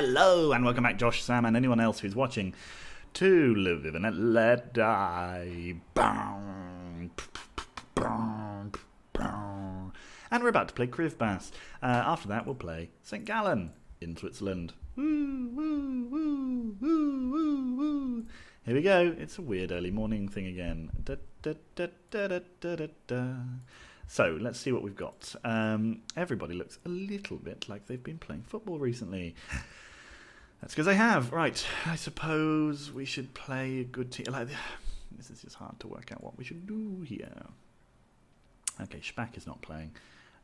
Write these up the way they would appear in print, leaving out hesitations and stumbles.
Hello and welcome back, Josh, Sam, and anyone else who's watching to Lviv and Let Die. And we're about to play Hubris. After that, we'll play St. Gallen in Switzerland. Woo, woo, woo, woo, woo, woo. Here we go. It's a weird early morning thing again. Da, da, da, da, da, da, da, da. So, let's see what we've got. Everybody looks a little bit like they've been playing football recently. That's because I have. Right, I suppose we should play a good team. This is just hard to work out what we should do here. Okay, Spack is not playing.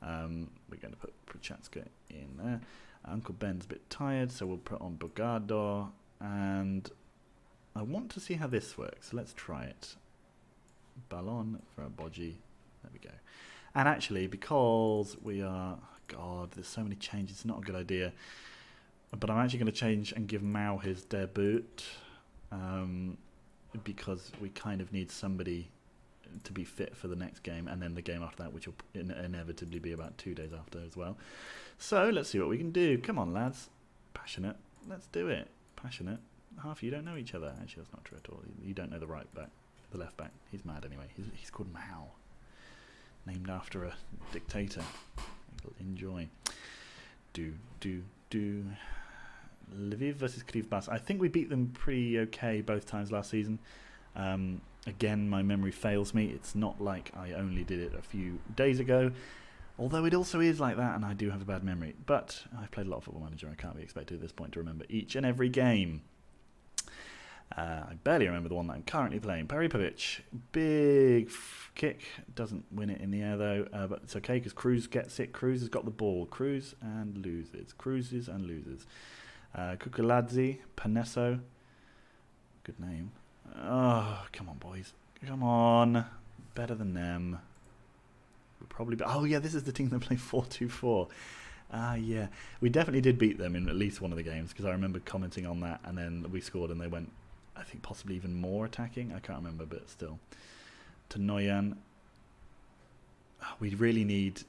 We're going to put Prochatska in there. Uncle Ben's a bit tired, so we'll put on Bogado. And I want to see how this works. Let's try it. Ballon for a Bodgy. There we go. And actually, because we are... God, there's so many changes. It's not a good idea. But I'm actually going to change and give Mao his debut. Because we kind of need somebody to be fit for the next game. And then the game after that, which will inevitably be about 2 days after as well. So, let's see what we can do. Come on, lads. Passionate. Let's do it. Passionate. Half of you don't know each other. Actually, that's not true at all. You don't know the right back. The left back. He's mad anyway. He's called Mao. Named after a dictator. Enjoy. Lviv versus Hubris. I think we beat them pretty okay both times last season. Again, my memory fails me. It's not like I only did it a few days ago. Although it also is like that, and I do have a bad memory. But I've played a lot of Football Manager. I can't be expected at this point to remember each and every game. I barely remember the one that I'm currently playing. Peripovic, big kick, doesn't win it in the air though, but it's okay because Cruz gets it. Cruz has got the ball. Cruz and loses. Cruises and loses. Kukuladze, Panesso, good name. Oh, come on, boys. Come on. Better than them. We'll probably be... Oh, yeah, this is the team that play 4-2-4. Yeah. We definitely did beat them in at least one of the games because I remember commenting on that and then we scored and they went... I think possibly even more attacking. I can't remember, but still. To Noyan. We really need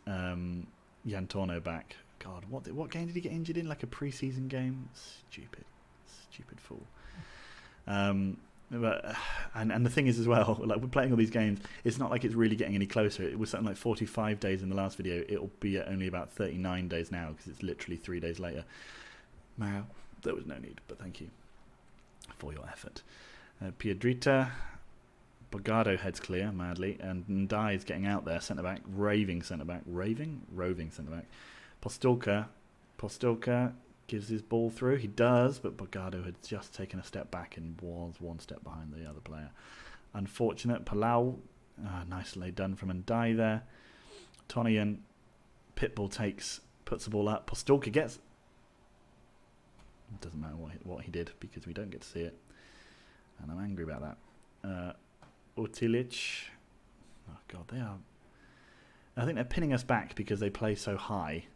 Yantorno back. God, what game did he get injured in? Like a pre-season game? Stupid fool. But and the thing is as well, like we're playing all these games, it's not like it's really getting any closer. It was something like 45 days in the last video. It'll be at only about 39 days now because it's literally 3 days later. Wow, there was no need, but thank you for your effort. Piedrita, Bogado heads clear madly, and Ndai is getting out there, centre back, roving centre back. Postolka gives his ball through. He does, but Bogado had just taken a step back and was one step behind the other player. Unfortunate. Palau, nicely done from Ndai there. Tonian, Pitbull puts the ball up. Postolka gets... It doesn't matter what he did because we don't get to see it. And I'm angry about that. Otilic. Oh, God, they are... I think they're pinning us back because they play so high.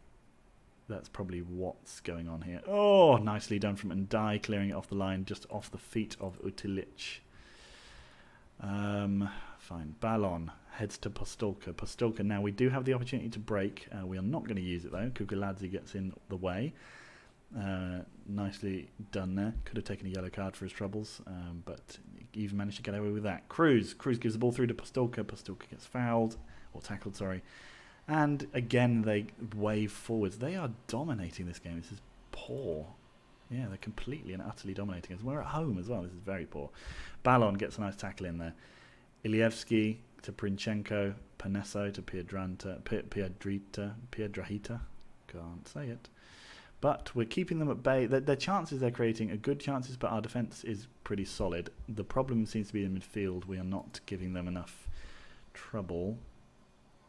That's probably what's going on here. Oh, nicely done from Ndai, clearing it off the line, just off the feet of Otilic. Fine. Ballon heads to Postolka. Postolka, now we do have the opportunity to break. We are not going to use it though. Kukuladze gets in the way. Nicely done there. Could have taken a yellow card for his troubles, but even managed to get away with that. Cruz gives the ball through to Postolka. Postolka gets fouled, or tackled, sorry. And again, they wave forwards. They are dominating this game. This is poor. Yeah, they're completely and utterly dominating us. We're at home as well. This is very poor. Ballon gets a nice tackle in there. Ilievsky to Princhenko. Panesso to Piedrahita. Can't say it. But we're keeping them at bay. Their chances they're creating are good chances, but our defence is pretty solid. The problem seems to be in midfield. We are not giving them enough trouble.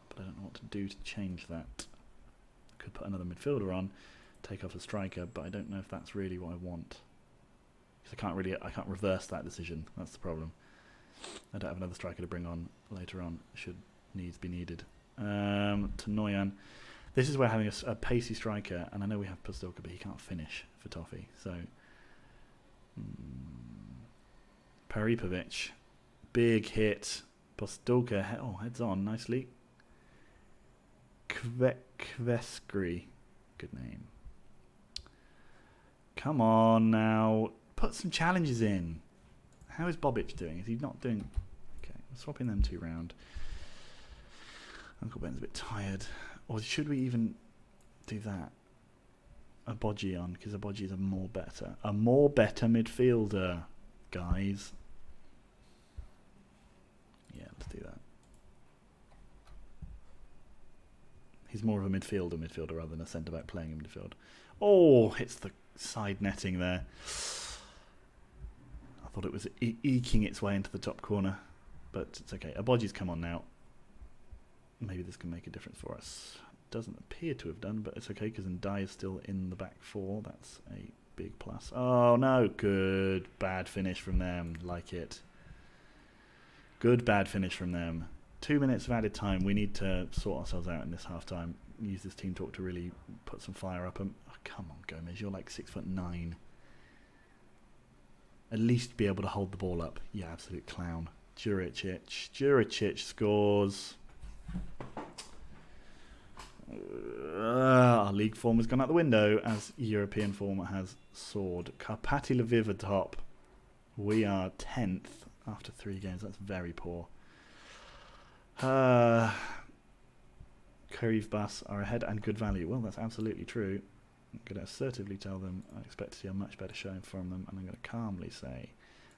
But I don't know what to do to change that. Could put another midfielder on, take off a striker, but I don't know if that's really what I want. Because I can't reverse that decision. That's the problem. I don't have another striker to bring on later on. Should needs be needed. To Noyan. This is where having a pacey striker, and I know we have Postolka, but he can't finish for Toffee. So, Peripovic, big hit. Postolka, heads on nicely. Kveskri, good name. Come on now. Put some challenges in. How is Bobic doing? Is he not doing... Okay, we're swapping them two round. Uncle Ben's a bit tired. Or should we even do that? Abogi on, because Abogi is a more better midfielder, guys. Yeah, let's do that. He's more of a midfielder rather than a centre-back playing in midfield. Oh, hits the side netting there. I thought it was eking its way into the top corner, but it's okay. Abogi's come on now. Maybe this can make a difference for us. Doesn't appear to have done, but it's okay because Ndai is still in the back four. That's a big plus. Oh no, good bad finish from them. Like it. Good bad finish from them. 2 minutes of added time. We need to sort ourselves out in this half time. Use this team talk to really put some fire up them. Oh, come on, Gomez, you're like 6'9". At least be able to hold the ball up. Yeah, absolute clown. Juricic scores. Our league form has gone out the window as European form has soared. Karpaty Lviv atop. We are 10th after 3 games. That's very poor. Hubris are ahead and good value. Well, that's absolutely true. I'm going to assertively tell them I expect to see a much better showing from them, and I'm going to calmly say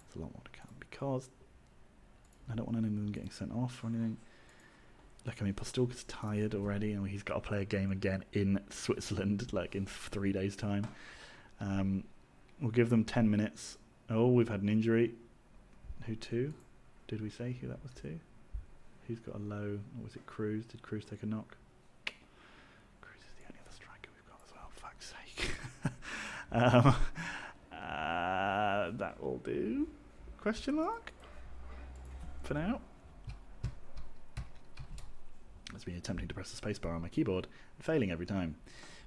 there's a lot more to come because I don't want any of them getting sent off or anything. Look, I mean, Postulka's tired already, and he's got to play a game again in Switzerland, like in 3 days' time. We'll give them 10 minutes. Oh, we've had an injury. Who to? Did we say who that was to? Who's got a low? Or was it Cruz? Did Cruz take a knock? Cruz is the only other striker we've got as well. Fuck's sake. That will do. Question mark? For now. That's me attempting to press the spacebar on my keyboard and failing every time.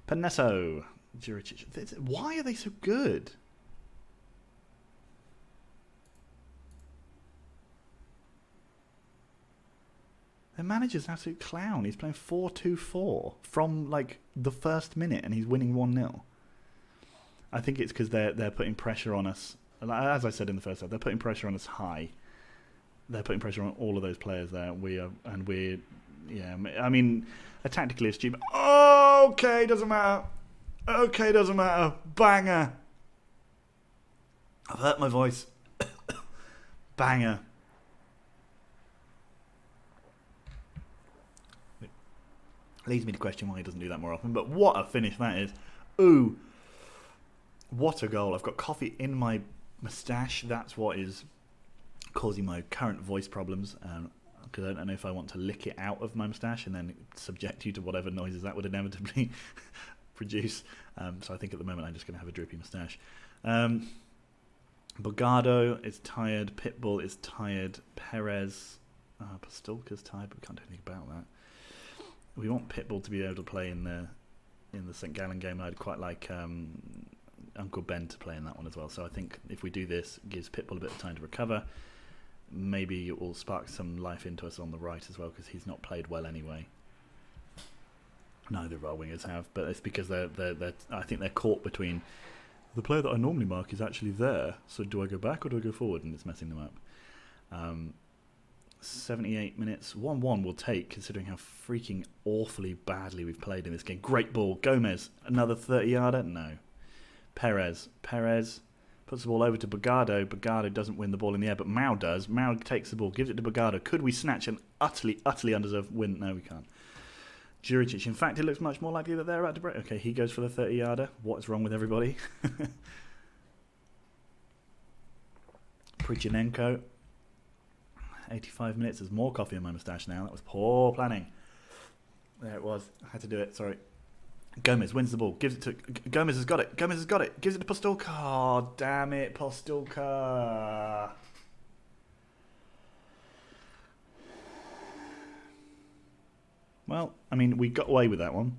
Paneto. Juricic. Why are they so good? Their manager's an absolute clown. He's playing 4-2-4 from like the first minute and he's winning 1-0. I think it's because they're putting pressure on us. As I said in the first half, they're putting pressure on us high. They're putting pressure on all of those players there. Yeah, I mean, a tactically astute. Okay, doesn't matter. Okay, doesn't matter. Banger. I've hurt my voice. Banger. Leads me to question why he doesn't do that more often. But what a finish that is. Ooh. What a goal. I've got coffee in my moustache. That's what is causing my current voice problems. Because I don't know if I want to lick it out of my moustache and then subject you to whatever noises that would inevitably produce. So I think at the moment I'm just going to have a droopy moustache. Bogado is tired. Pitbull is tired. Perez. Pastulka's tired, but we can't do anything about that. We want Pitbull to be able to play in the St. Gallen game. I'd quite like Uncle Ben to play in that one as well. So I think if we do this, it gives Pitbull a bit of time to recover. Maybe it will spark some life into us on the right as well, because he's not played well anyway. Neither of our wingers have, but it's because they're I think they're caught between the player that I normally mark is actually there. So do I go back or do I go forward? And it's messing them up. 78 minutes. 1-1 will take, considering how freaking awfully badly we've played in this game. Great ball. Gomez. Another 30-yarder? No. Perez puts the ball over to Bogado. Bogado doesn't win the ball in the air, but Mao does. Mao takes the ball, gives it to Bogado. Could we snatch an utterly undeserved win? No, we can't. Juricic. In fact, it looks much more likely that they're about to break. Okay, he goes for the 30-yarder. What's wrong with everybody? Prichinenko. 85 minutes. There's more coffee in my moustache now. That was poor planning. There it was. I had to do it. Sorry. Gomez wins the ball. Gives it to... Gomez has got it. Gives it to Postulka. Oh, damn it, Postulka. Well, I mean, we got away with that one.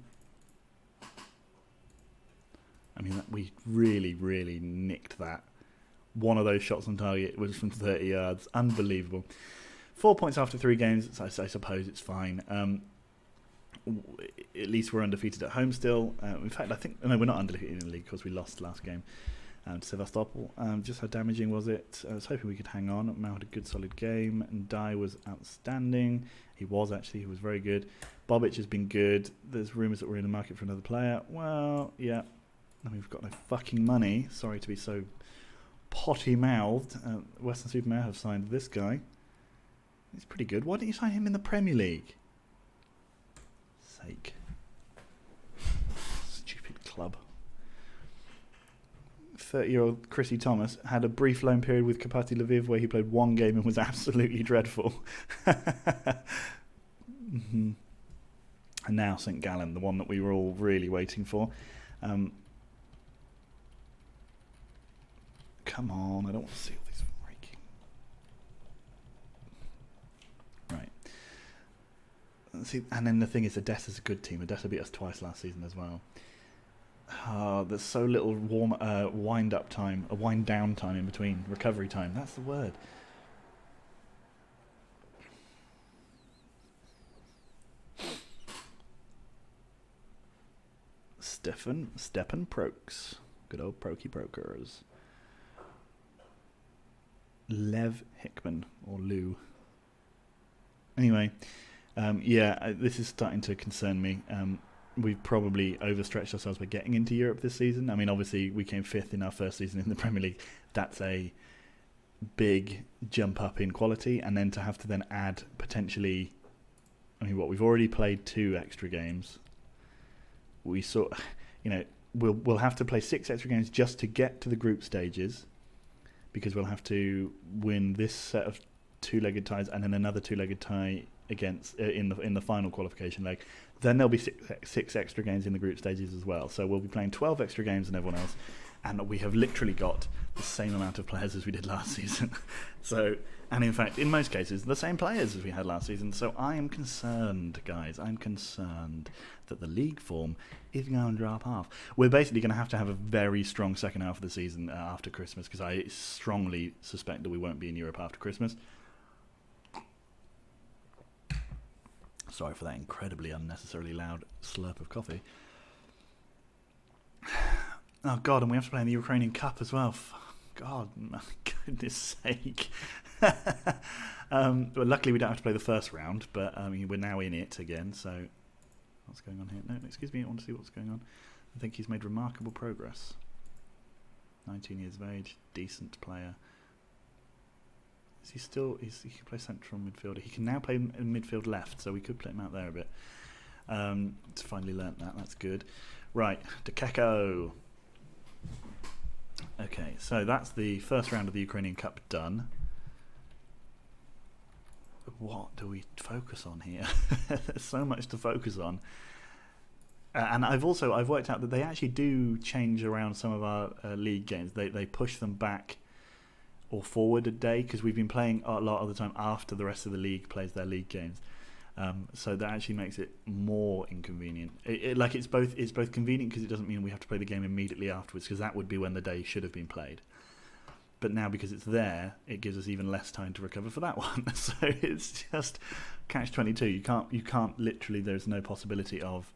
I mean, we really, really nicked that. One of those shots on target was from 30 yards. Unbelievable. 4 points after 3 games. I suppose it's fine. At least we're undefeated at home still. In fact, I think no, we're not undefeated in the league because we lost last game to Sevastopol. Just how damaging was it? I was hoping we could hang on. Mao had a good solid game, and Dai was outstanding. He was very good. Bobic has been good. There's rumours that we're in the market for another player. Well, yeah, and we've got no fucking money. Sorry to be so potty-mouthed. Western Supermare have signed this guy. He's pretty good. Why didn't you sign him in the Premier League? Sake. Stupid club. 30-year-old Chrissy Thomas had a brief loan period with Kapati Lviv where he played one game and was absolutely dreadful. And now St. Gallen, the one that we were all really waiting for. Come on, I don't want to see all these freaking... Right. See, and then the thing is, Odessa's a good team. Odessa beat us twice last season as well. There's so little wind-up time, a wind-down time in between, recovery time. That's the word. Stepan Prokes. Good old Prokey Brokers. Lev Hickman, or Lou. Anyway, this is starting to concern me. We've probably overstretched ourselves by getting into Europe this season. I mean, obviously, we came 5th in our first season in the Premier League. That's a big jump up in quality. And then to have to then add potentially... I mean, we've already played 2 extra games. We sort... we'll have to play 6 extra games just to get to the group stages, because we'll have to win this set of 2-legged ties and then another 2-legged tie against in the final qualification leg. Then there'll be 6 extra games in the group stages as well. So we'll be playing 12 extra games than everyone else, and we have literally got the same amount of players as we did last season. And in fact, in most cases, the same players as we had last season. So I am concerned, guys. I'm concerned that the league form is going to drop off. We're basically going to have a very strong second half of the season after Christmas, because I strongly suspect that we won't be in Europe after Christmas. Sorry for that incredibly unnecessarily loud slurp of coffee. Oh, God, and we have to play in the Ukrainian Cup as well. God, my goodness sake. Well, luckily, we don't have to play the first round, but we're now in it again, so... What's going on here? No, excuse me, I want to see what's going on. I think he's made remarkable progress. 19 years of age, decent player. Is he still... he can play central midfielder. He can now play in midfield left, so we could play him out there a bit. It's finally learnt that. That's good. Right, Dekeko. Okay, so that's the first round of the Ukrainian Cup done. What do we focus on here? There's so much to focus on. And I've worked out that they actually do change around some of our league games. They push them back or forward a day, because we've been playing a lot of the time after the rest of the league plays their league games. So that actually makes it more inconvenient. It's both convenient because it doesn't mean we have to play the game immediately afterwards, because that would be when the day should have been played. But now, because it's there, it gives us even less time to recover for that one. So it's just catch-22. You can't literally. There's no possibility of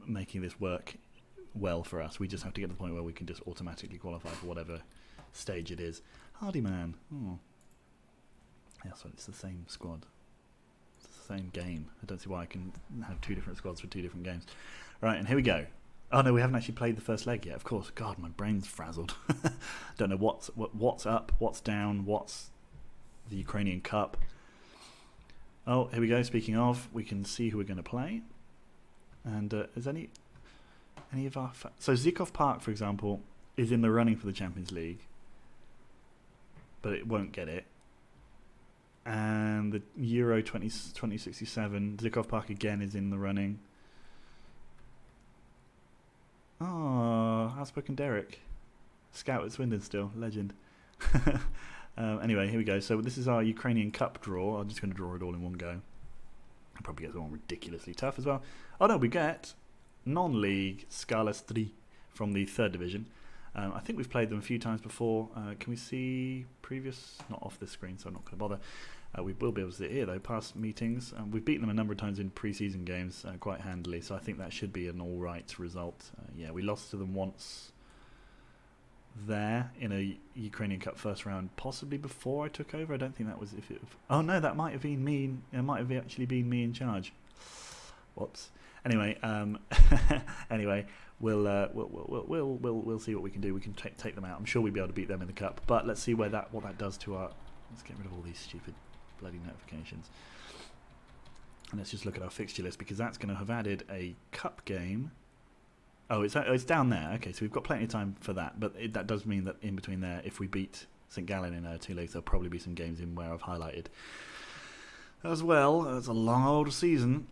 making this work well for us. We just have to get to the point where we can just automatically qualify for whatever stage it is. Hardyman. Oh. Yeah, so it's the same squad. It's the same game. I don't see why I can have 2 different squads for 2 different games. Right, and here we go. Oh no, we haven't actually played the first leg yet. Of course, God, my brain's frazzled. Don't know what's up, what's down, what's the Ukrainian Cup. Oh, here we go. Speaking of, we can see who we're going to play. And is any of our... So Zykov Park, for example, is in the running for the Champions League, but it won't get it. And the Euro 2067, Zykov Park again is in the running. Oh, outspoken Derek. Scout at Swindon still. Legend. Anyway, here we go. So this is our Ukrainian Cup draw. I'm just going to draw it all in one go. I'll probably get the one ridiculously tough as well. Oh no, we get non-league Scala 3 from the 3rd division. I think we've played them a few times before. Can we see previous? Not off this screen, so I'm not going to bother. We will be able to sit here, though, past meetings. We've beaten them a number of times in pre-season games quite handily, so I think that should be an all-right result. Yeah, we lost to them once there in a Ukrainian Cup first round, possibly before I took over. I don't think that was... Oh, no, that might have been me. It might have actually been me in charge. Whoops. Anyway, anyway, we'll see what we can do. We can take them out. I'm sure we'll be able to beat them in the cup, but let's see what that does to our... Let's get rid of all these stupid bloody notifications. And let's just look at our fixture list, because that's going to have added a cup game. Oh, it's down there. Okay, so we've got plenty of time for that, but that does mean that in between there, if we beat St Gallen in 2 legs, there'll probably be some games in where I've highlighted as well. It's a long old season.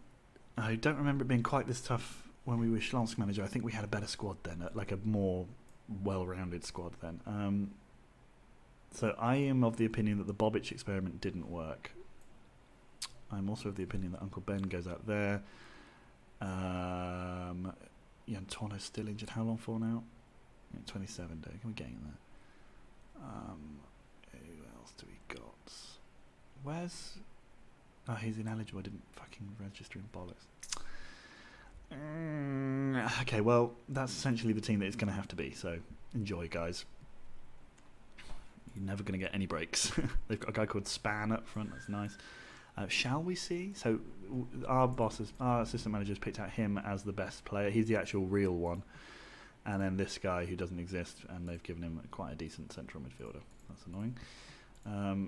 I don't remember it being quite this tough when we were Schlansk manager. I think we had a better squad then, like a more well-rounded squad then. So I am of the opinion that the Bobic experiment didn't work. I'm also of the opinion that Uncle Ben goes out there. Jan Torno's still injured. How long for now? 27 days. Can we get in there? Who else do we got? Where's... Oh, he's ineligible. I didn't fucking register in bollocks. Okay, well, that's essentially the team that it's going to have to be. So enjoy, guys. You're never going to get any breaks. They've got a guy called Span up front. That's nice. Shall we see? So our assistant manager's picked out him as the best player. He's the actual real one. And then this guy who doesn't exist, and they've given him quite a decent central midfielder. That's annoying.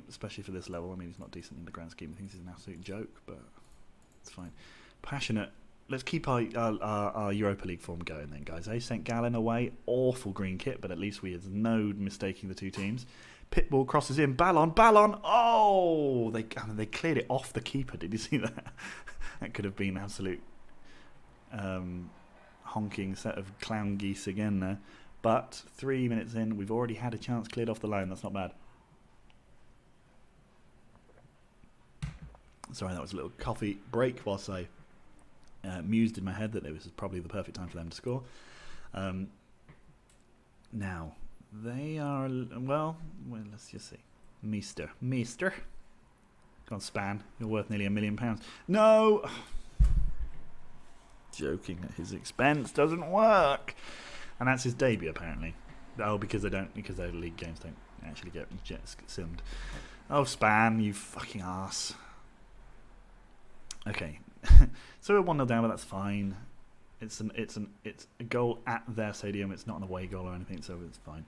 Especially for this level. I mean, he's not decent in the grand scheme of things. He's an absolute joke, but it's fine. Passionate. Let's keep our Europa League form going then, guys. St Gallen away. Awful green kit, but at least there's no mistaking the two teams. Pitbull crosses in. Ballon. Oh! They cleared it off the keeper. Did you see that? That could have been absolute honking set of clown geese again there. But 3 minutes in, we've already had a chance cleared off the line. That's not bad. Sorry, that was a little coffee break whilst I mused in my head that it was probably the perfect time for them to score. Now, they are... Well, let's just see. Meester. Go on, Span. You're worth nearly £1 million. No! Joking at his expense doesn't work. And that's his debut, apparently. Oh, because their league games don't actually get simmed. Oh, Span, you fucking arse. Okay, so we're 1-0 down, but that's fine. It's a goal at their stadium. It's not an away goal or anything, so it's fine.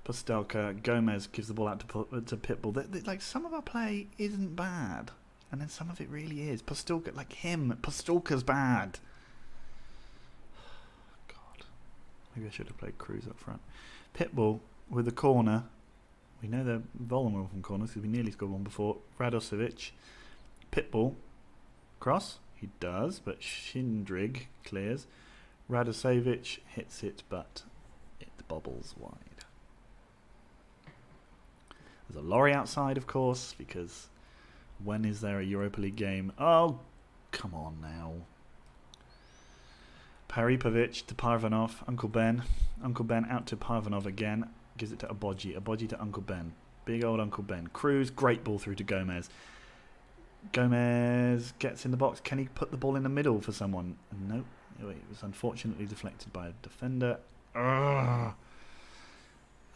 Postelka, Gomez gives the ball out to Pitbull. Like, some of our play isn't bad, and then some of it really is. Postelka's bad. God, maybe I should have played Cruz up front. Pitbull with the corner. We know they're vulnerable from corners because we nearly scored one before. Radosevic, Pitbull. Cross, he does, but Shindrig clears. Radosevic hits it, but it bobbles wide. There's a lorry outside, of course, because when is there a Europa League game? Oh, come on now. Paripovic to Parvanov. Uncle Ben out to Parvanov again. Gives it to Abogi to Uncle Ben. Big old Uncle Ben. Cruz, great ball through to Gomez. Gomez gets in the box. Can he put the ball in the middle for someone? No. It was unfortunately deflected by a defender. Ugh.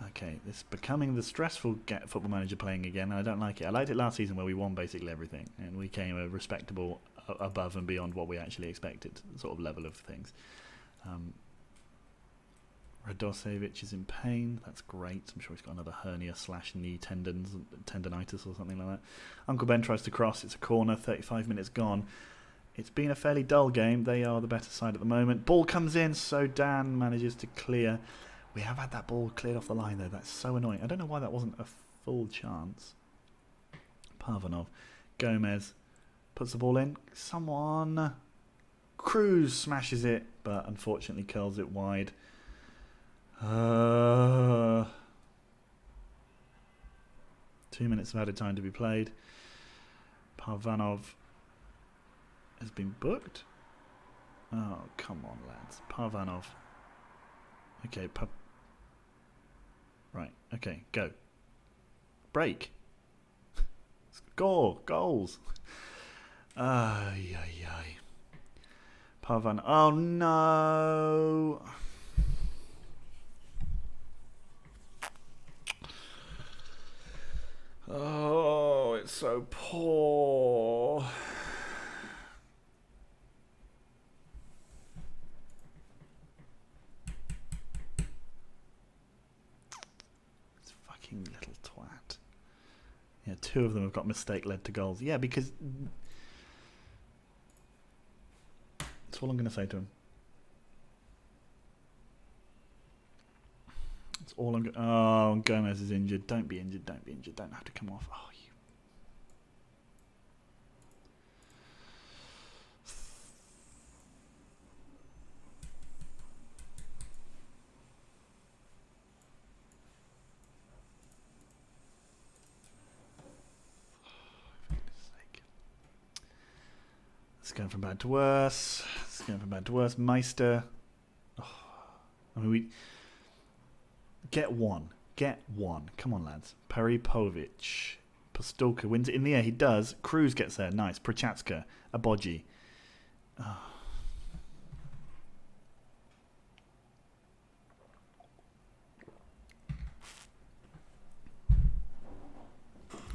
Okay, this is becoming the stressful football manager playing again. I don't like it. I liked it last season where we won basically everything. And we came a respectable above and beyond what we actually expected sort of level of things. Radosevic is in pain. That's great. I'm sure he's got another hernia/knee tendonitis or something like that. Uncle Ben tries to cross. It's a corner. 35 minutes gone. It's been a fairly dull game. They are the better side at the moment. Ball comes in, so Dan manages to clear. We have had that ball cleared off the line, though. That's so annoying. I don't know why that wasn't a full chance. Parvanov. Gomez puts the ball in. Someone. Cruz smashes it, but unfortunately curls it wide. 2 minutes of added time to be played. Parvanov has been booked. Oh, come on, lads. Parvanov. Okay, right, okay, go. Break. Score. Goals. Ay, ay, ay. Pavan. Oh, no. Oh, it's so poor. This fucking little twat. Yeah, 2 of them have got mistake led to goals. Yeah, because that's all I'm going to say to him. That's all I'm going to... Oh, Gomez is injured. Don't be injured. Don't be injured. Don't have to come off. Oh, you... It's going from bad to worse. It's going from bad to worse. Meister. Oh, I mean, we... Get one. Get one. Come on, lads. Peripovic. Postulka wins it in the air. He does. Cruz gets there. Nice. Prochatska. Abogi. Oh.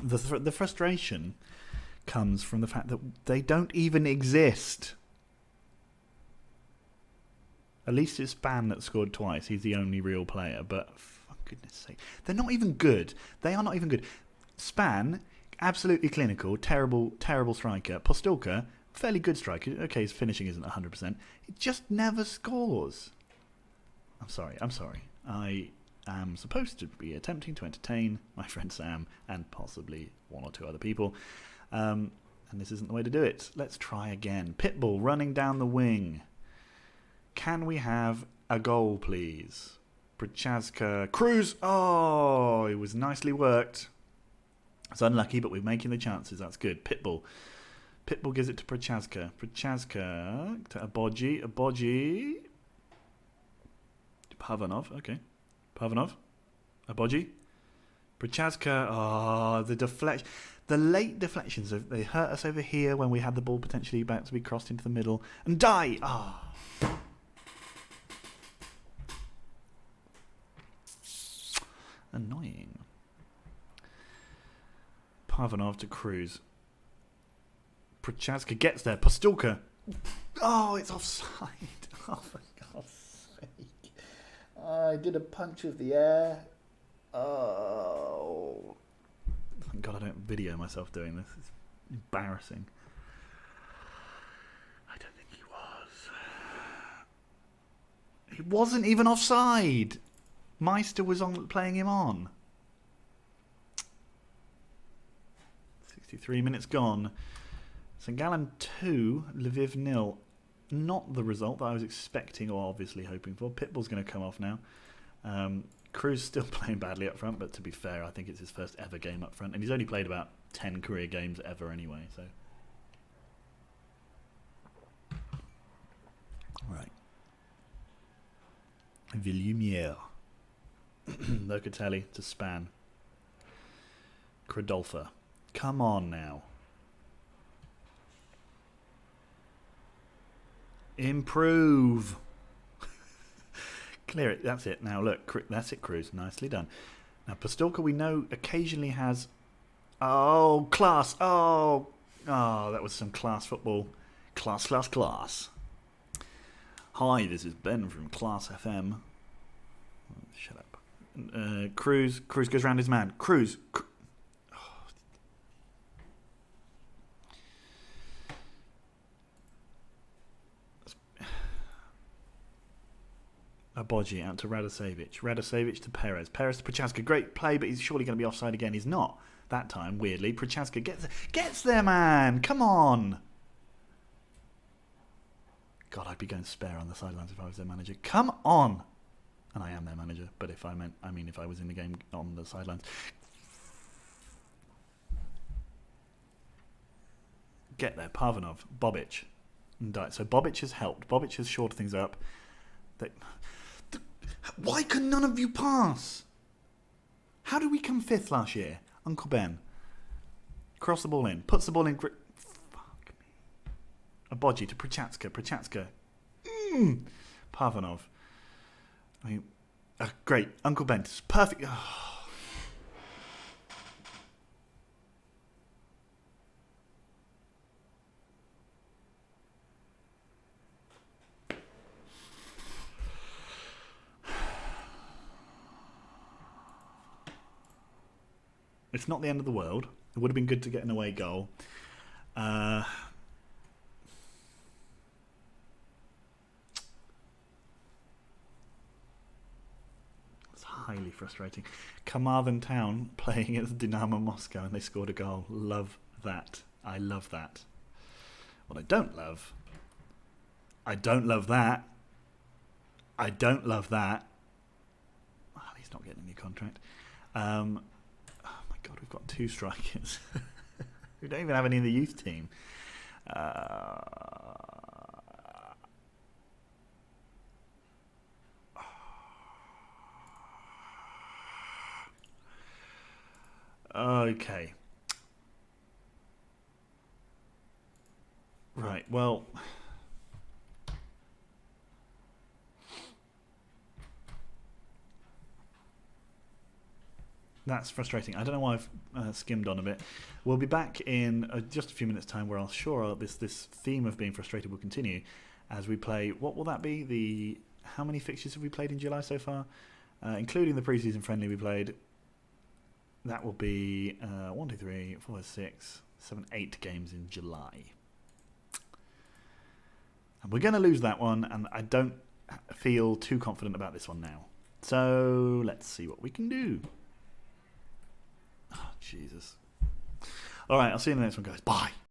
The frustration comes from the fact that they don't even exist. At least it's Span that scored twice. He's the only real player. But, for goodness sake, they're not even good. They are not even good. Span, absolutely clinical, terrible, terrible striker. Postulka, fairly good striker. Okay, his finishing isn't 100%. He just never scores. I'm sorry. I am supposed to be attempting to entertain my friend Sam and possibly 1 or 2 other people. And this isn't the way to do it. Let's try again. Pitbull running down the wing. Can we have a goal, please? Prochaska. Cruz. Oh, it was nicely worked. It's unlucky, but we're making the chances. That's good. Pitbull. Pitbull gives it to Prochaska. Prochaska to Abogi. Abogi. Pavanov. Okay. Pavanov. Abogi. Prochaska. Oh, the deflection. The late deflections. They hurt us over here when we had the ball potentially about to be crossed into the middle. And die. Oh. Annoying. Pavanov to Cruz. Prochaska gets there. Postulka. Oh, it's offside. Oh, for God's sake. I did a punch of the air. Oh. Thank God I don't video myself doing this. It's embarrassing. I don't think he was. He wasn't even offside. Meister was on playing him on. 63 minutes gone. St Gallen 2, Lviv 0. Not the result that I was expecting or obviously hoping for. Pitbull's going to come off now. Cruz still playing badly up front, but to be fair, I think it's his first ever game up front. And he's only played about 10 career games ever anyway. So, right. Villumiere. Locatelli to Span. Credolfa. Come on now. Improve. Clear it. That's it. Now look. That's it, Cruz. Nicely done. Now Postulka, we know, occasionally has... Oh, class. Oh, that was some class football. Class. Hi, this is Ben from Class FM. Shut up. Cruz goes round his man. Cruz. Abogi out to Radosevich. Radosevich to Perez. Perez to Prochaska. Great play, but he's surely going to be offside again. He's not. That time, weirdly. Prochaska gets there, man. Come on. God, I'd be going spare on the sidelines if I was their manager. Come on. And I am their manager, but if I was in the game on the sidelines. Get there, Pavanov, Bobic. So Bobic has helped. Bobic has shored things up. Why could none of you pass? How did we come 5th last year? Uncle Ben. Cross the ball in. Puts the ball in. Fuck me. A bodgy to Prochatska. Parvanov. I mean, great. Uncle Ben. It's perfect. Oh. It's not the end of the world. It would have been good to get an away goal. It's highly frustrating. Carmarthen Town playing as Dynamo Moscow and they scored a goal. Love that. I love that. What I don't love that. I don't love that. Oh, he's not getting a new contract. God, we've got 2 strikers. We don't even have any in the youth team. Okay. Right, well... That's frustrating. I don't know why I've skimmed on a bit. We'll be back in just a few minutes' time where I'm sure this theme of being frustrated will continue as we play... What will that be? How many fixtures have we played in July so far? Including the pre-season friendly we played. That will be 1, 2, 3, 4, 6, 7, 8 games in July. And we're going to lose that one, and I don't feel too confident about this one now. So let's see what we can do. Oh, Jesus. All right, I'll see you in the next one, guys. Bye.